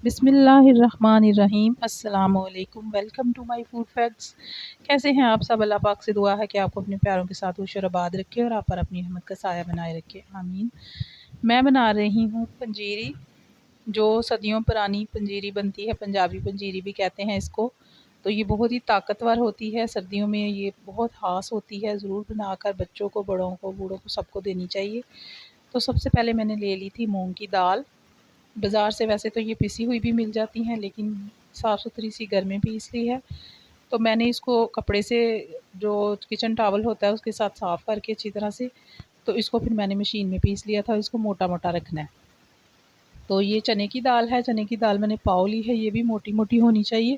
बिस्मिल्लाहिर्रहमानिर्रहीम। अस्सलाम वालेकुम। Welcome to my food facts. कैसे हैं आप सब? अल्लाह पाक से दुआ है कि आपको अपने प्यारों के साथ खुश और आबाद रखे और आप पर अपनी रहमत का साया बनाए रखे, आमीन। मैं बना रही हूँ पंजीरी, जो सदियों पुरानी पंजीरी बनती है, पंजाबी पंजीरी भी कहते हैं इसको। तो ये बहुत ही ताकतवर होती है, सर्दियों में ये बहुत ख़ास होती है। ज़रूर बनाकर बच्चों को, बड़ों को, बूढ़ों को, सबको देनी चाहिए। तो सबसे पहले मैंने ले ली थी मूंग की दाल। बाज़ार से वैसे तो ये पिसी हुई भी मिल जाती हैं, लेकिन साफ़-सुथरी सी घर में पीस ली है। तो मैंने इसको कपड़े से, जो किचन टॉवल होता है उसके साथ साफ़ करके अच्छी तरह से, तो इसको फिर मैंने मशीन में पीस लिया था। इसको मोटा-मोटा रखना है। तो ये चने की दाल है, चने की दाल मैंने पाव ली है, ये भी मोटी-मोटी होनी चाहिए।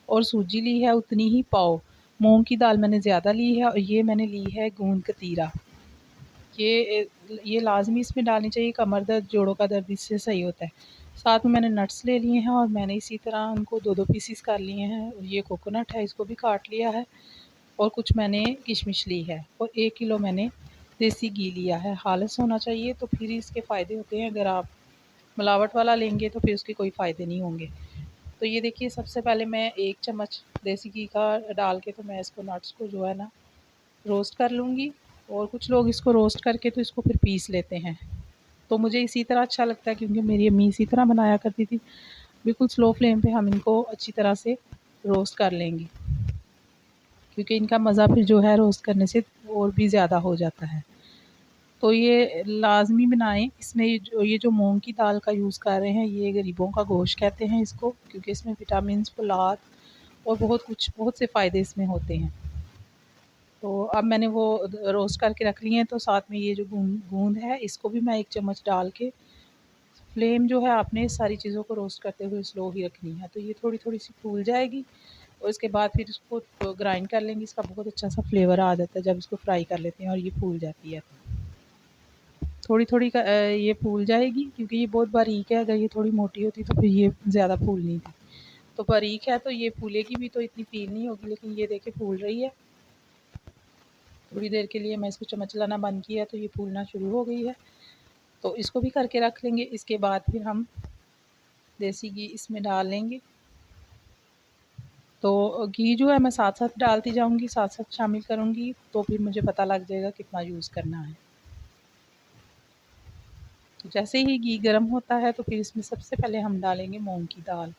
और सूजी ली है उतनी ही पाव। मूँग की दाल मैंने ज़्यादा ली है और ये मैंने ली है गूंद कतीरा। ये लाज़मी इसमें डालनी चाहिए, कमर दर्द, जोड़ों का दर्द इससे सही होता है। साथ में मैंने नट्स ले लिए हैं और मैंने इसी तरह उनको 2-2 पीसेस कर लिए हैं। ये कोकोनट है, इसको भी काट लिया है। और कुछ मैंने किशमिश ली है और 1 किलो मैंने देसी घी लिया है। खालिस होना चाहिए, तो फिर इसके फ़ायदे होते हैं। अगर आप मिलावट वाला लेंगे तो फिर उसके कोई फ़ायदे नहीं होंगे। तो ये देखिए, सबसे पहले मैं 1 चम्मच देसी घी का डाल के, तो मैं इसको नट्स को जो है ना रोस्ट कर लूँगी। और कुछ लोग इसको रोस्ट करके तो इसको फिर पीस लेते हैं। तो मुझे इसी तरह अच्छा लगता है, क्योंकि मेरी अम्मी इसी तरह बनाया करती थी। बिल्कुल स्लो फ्लेम पे हम इनको अच्छी तरह से रोस्ट कर लेंगे, क्योंकि इनका मज़ा फिर जो है रोस्ट करने से और भी ज़्यादा हो जाता है। तो ये लाज़मी बनाएँ। इसमें ये जो मूँग की दाल का यूज़ कर रहे हैं, ये गरीबों का गोश्त कहते हैं इसको, क्योंकि इसमें विटामिन्स, फ़ोलाद और बहुत से फ़ायदे इसमें होते हैं। तो अब मैंने वो रोस्ट करके रख लिए हैं, तो साथ में ये जो गूंद है, इसको भी मैं 1 चम्मच डाल के, फ्लेम जो है आपने सारी चीज़ों को रोस्ट करते हुए स्लो ही रखनी है। तो ये थोड़ी-थोड़ी सी फूल जाएगी और इसके बाद फिर इसको ग्राइंड कर लेंगे। इसका बहुत अच्छा सा फ्लेवर आ जाता है जब इसको फ्राई कर लेते हैं और ये फूल जाती है। थोड़ी-थोड़ी ये फूल जाएगी, क्योंकि ये बहुत बारीक है। अगर ये थोड़ी मोटी होती तो फिर ये ज़्यादा फूलनी थी। तो बारीक है तो ये फूलेगी भी, तो इतनी फ़ील नहीं होगी, लेकिन ये देखिए फूल रही है। थोड़ी देर के लिए मैं इसको चम्मच चलाना बंद किया तो ये फूलना शुरू हो गई है। तो इसको भी करके रख लेंगे। इसके बाद फिर हम देसी घी इसमें डाल लेंगे। तो घी जो है मैं साथ-साथ डालती जाऊँगी, साथ-साथ शामिल करूँगी, तो फिर मुझे पता लग जाएगा कितना यूज़ करना है। तो जैसे ही घी गरम होता है, तो फिर इसमें सबसे पहले हम डालेंगे मूँग की दाल।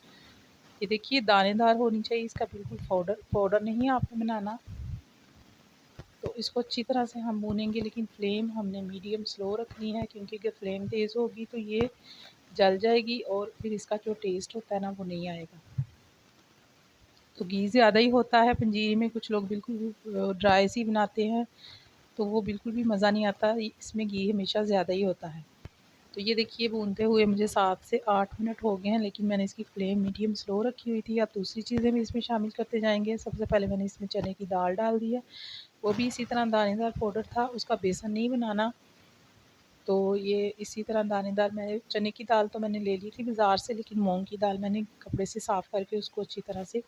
ये देखिए दानेदार होनी चाहिए, इसका बिल्कुल पाउडर पाउडर नहीं आपने बनाना। तो इसको अच्छी तरह से हम भूनेंगे, लेकिन फ्लेम हमने मीडियम स्लो रखनी है, क्योंकि अगर फ्लेम तेज़ होगी तो ये जल जाएगी और फिर इसका जो टेस्ट होता है ना, वो नहीं आएगा। तो घी ज़्यादा ही होता है पंजीरी में। कुछ लोग बिल्कुल ड्राई सी बनाते हैं, तो वो बिल्कुल भी मज़ा नहीं आता। इसमें घी हमेशा ज़्यादा ही होता है। तो ये देखिए भूनते हुए मुझे 7 से 8 मिनट हो गए हैं, लेकिन मैंने इसकी फ्लेम मीडियम स्लो रखी हुई थी। अब दूसरी चीज़ें भी इसमें शामिल करते जाएँगे। सबसे पहले मैंने इसमें चने की दाल डाल दी है। वो भी इसी तरह दानेदार पाउडर था, उसका बेसन नहीं बनाना। तो ये इसी तरह दानेदार, मैंने चने की दाल तो मैंने ले ली थी बाज़ार से, लेकिन मूँग की दाल मैंने कपड़े से साफ़ करके उसको अच्छी तरह से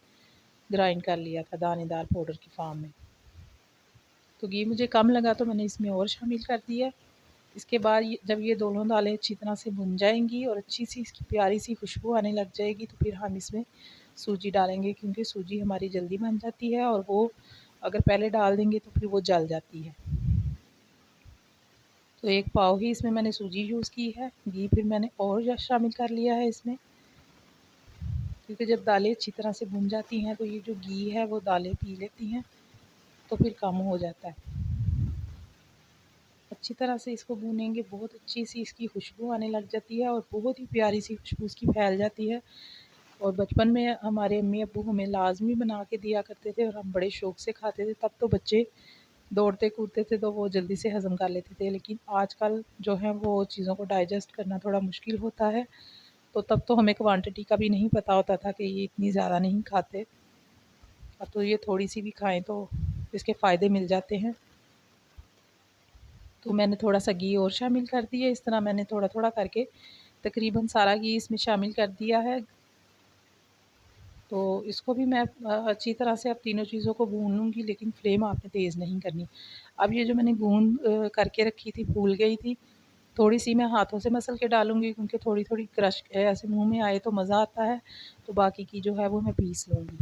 ग्राइंड कर लिया था दानेदार पाउडर की फ़ॉर्म में। तो घी मुझे कम लगा तो मैंने इसमें और शामिल कर दिया। इसके बाद जब ये दोनों दालें अच्छी तरह से भुन जाएँगी और अच्छी सी इसकी प्यारी सी खुशबू आने लग जाएगी, तो फिर हम इसमें सूजी डालेंगे, क्योंकि सूजी हमारी जल्दी बन जाती है और वो अगर पहले डाल देंगे तो फिर वो जल जाती है। तो 1 पाव ही इसमें मैंने सूजी यूज़ की है। घी फिर मैंने और शामिल कर लिया है इसमें, क्योंकि जब दालें अच्छी तरह से भुन जाती हैं, तो ये जो घी है वो दालें पी लेती हैं, तो फिर कम हो जाता है। अच्छी तरह से इसको भूनेंगे, बहुत अच्छी सी इसकी खुशबू आने लग जाती है और बहुत ही प्यारी सी खुशबू इसकी फैल जाती है। और बचपन में हमारे अम्मी-अब्बू हमें लाज़मी बना के दिया करते थे और हम बड़े शौक से खाते थे। तब तो बच्चे दौड़ते कूदते थे, तो वो जल्दी से हज़म कर लेते थे, लेकिन आजकल जो है वो चीज़ों को डाइजेस्ट करना थोड़ा मुश्किल होता है। तो तब तो हमें क्वांटिटी का भी नहीं पता होता था कि ये इतनी ज़्यादा नहीं खाते। अब तो ये थोड़ी-सी भी खाएँ तो इसके फ़ायदे मिल जाते हैं। तो मैंने थोड़ा-सा घी और शामिल कर दिया। इस तरह मैंने थोड़ा-थोड़ा करके तकरीबन सारा घी इसमें शामिल कर दिया है। तो इसको भी मैं अच्छी तरह से अब तीनों चीज़ों को भून लूँगी, लेकिन फ्लेम आपने तेज़ नहीं करनी। अब ये जो मैंने करके रखी थी, फूल गई थी, थोड़ी सी मैं हाथों से मसल के डालूँगी क्योंकि थोड़ी थोड़ी क्रश ऐसे मुंह में आए तो मज़ा आता है। तो बाकी की जो है वो मैं पीस लूँगी।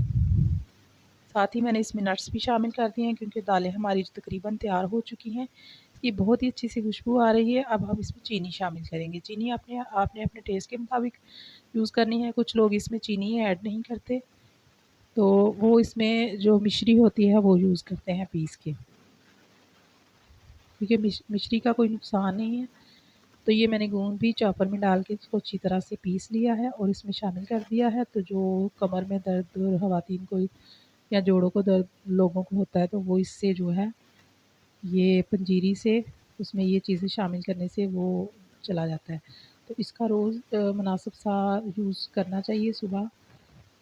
साथ ही मैंने इसमें नट्स भी शामिल कर दिए हैं क्योंकि दालें हमारी तकरीबन तैयार हो चुकी हैं। ये बहुत ही अच्छी सी खुशबू आ रही है। अब हम इसमें चीनी शामिल करेंगे। चीनी आपने अपने टेस्ट के मुताबिक यूज़ करनी है। कुछ लोग इसमें चीनी ऐड नहीं करते, तो वो इसमें जो मिश्री होती है वो यूज़ करते हैं पीस के, क्योंकि मिश्री का कोई नुकसान नहीं है। तो ये मैंने गूंद भी चॉपर में डाल के इसको अच्छी तरह से पीस लिया है और इसमें शामिल कर दिया है। तो जो कमर में दर्द और ख़वातीन को या जोड़ों को दर्द लोगों को होता है तो वो इससे जो है ये पंजीरी से उसमें ये चीज़ें शामिल करने से वो चला जाता है। तो इसका रोज़ मुनासिब सा यूज़ करना चाहिए सुबह।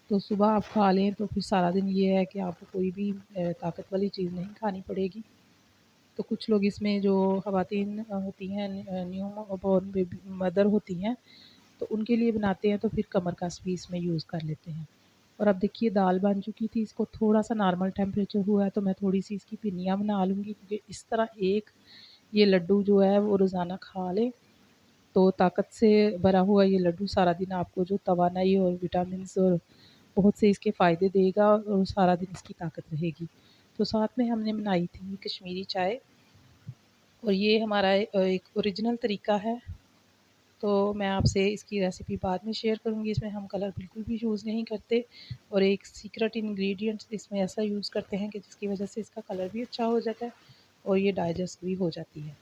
तो सुबह आप खा लें तो फिर सारा दिन ये है कि आपको कोई भी ताकत वाली चीज़ नहीं खानी पड़ेगी। तो कुछ लोग इसमें जो ख़वातीन होती हैं न्यू बॉर्न बेबी मदर होती हैं, तो उनके लिए बनाते हैं तो फिर कमर कस भी इसमें यूज़ कर लेते हैं। और अब देखिए दाल बन चुकी थी, इसको थोड़ा-सा नॉर्मल टेम्परेचर हुआ है तो मैं थोड़ी-सी इसकी पिन्नियाँ बना लूँगी, क्योंकि इस तरह एक ये लड्डू जो है वो रोज़ाना खा लें तो ताकत से भरा हुआ ये लड्डू सारा दिन आपको जो तवानाई और विटामिन्स और बहुत से इसके फ़ायदे देगा और सारा दिन इसकी ताकत रहेगी। तो साथ में हमने बनाई थी कश्मीरी चाय, और ये हमारा एक ओरिजिनल तरीका है। तो मैं आपसे इसकी रेसिपी बाद में शेयर करूँगी। इसमें हम कलर बिल्कुल भी यूज़ नहीं करते और एक सीक्रेट इंग्रेडिएंट्स इसमें ऐसा यूज़ करते हैं कि जिसकी वजह से इसका कलर भी अच्छा हो जाता है और ये डाइजेस्ट भी हो जाती है।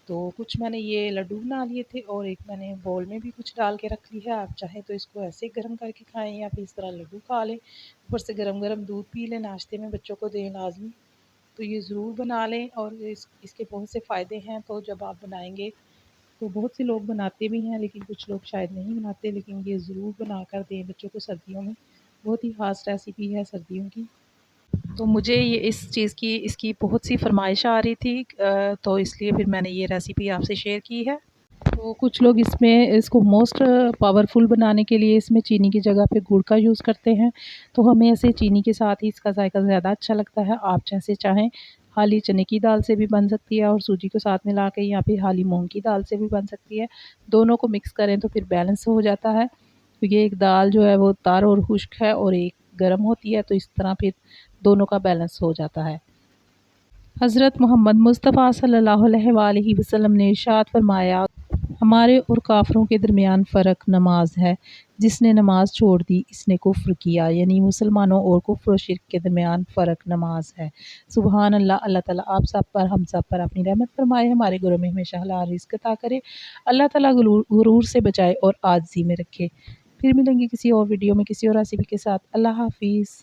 तो कुछ मैंने ये लड्डू बना लिए थे और एक मैंने बाउल में भी कुछ डाल के रख ली है। आप चाहें तो इसको ऐसे गर्म करके खाएँ या फिर इस तरह लड्डू खा लें। ऊपर से गरम-गरम दूध पी लें, नाश्ते में बच्चों को दें लाज़मी। तो ये ज़रूर बना लें और इसके बहुत से फ़ायदे हैं। तो जब आप बनाएँगे तो बहुत से लोग बनाते भी हैं, लेकिन कुछ लोग शायद नहीं बनाते, लेकिन ये ज़रूर बना कर दें बच्चों को सर्दियों में। बहुत ही ख़ास रेसिपी है सर्दियों की। तो मुझे ये इस चीज़ की इसकी बहुत सी फ़रमाइश आ रही थी, तो इसलिए फिर मैंने ये रेसिपी आपसे शेयर की है। तो कुछ लोग इसमें इसको मोस्ट पावरफुल बनाने के लिए इसमें चीनी की जगह पे गुड़ का यूज़ करते हैं। तो हमें ऐसे चीनी के साथ ही इसका ज़ायका ज़्यादा अच्छा लगता है। आप जैसे चाहें, हाली चने की दाल से भी बन सकती है और सूजी को साथ मिला के, या फिर हाली मूँग की दाल से भी बन सकती है। दोनों को मिक्स करें तो फिर बैलेंस हो जाता है। तो ये एक दाल जो है वो तर और खुश्क है और एक गर्म होती है, तो इस तरह फिर दोनों का बैलेंस हो जाता है। हज़रत मोहम्मद मुस्तफ़ा सल्लल्लाहु अलैहि वसल्लम ने इरशाद फरमाया, हमारे और काफ़िरों के दरमियान फ़र्क नमाज है। जिसने नमाज छोड़ दी इसने कुफ्र किया। यानी मुसलमानों और कुफ्र और शिर्क के दरमियान फ़र्क नमाज है। सुबहान अल्लाह। अल्लाह ताला आप सब पर, हम सब पर अपनी रहमत फरमाए, हमारे घरों में हमेशा हलाल रिज़्क़ अता करे। अल्लाह ताला गुरूर से बचाए और आजिज़ी में रखे। फिर मिलेंगे किसी और वीडियो में किसी और रेसिपी के साथ। अल्लाह हाफ़िज़।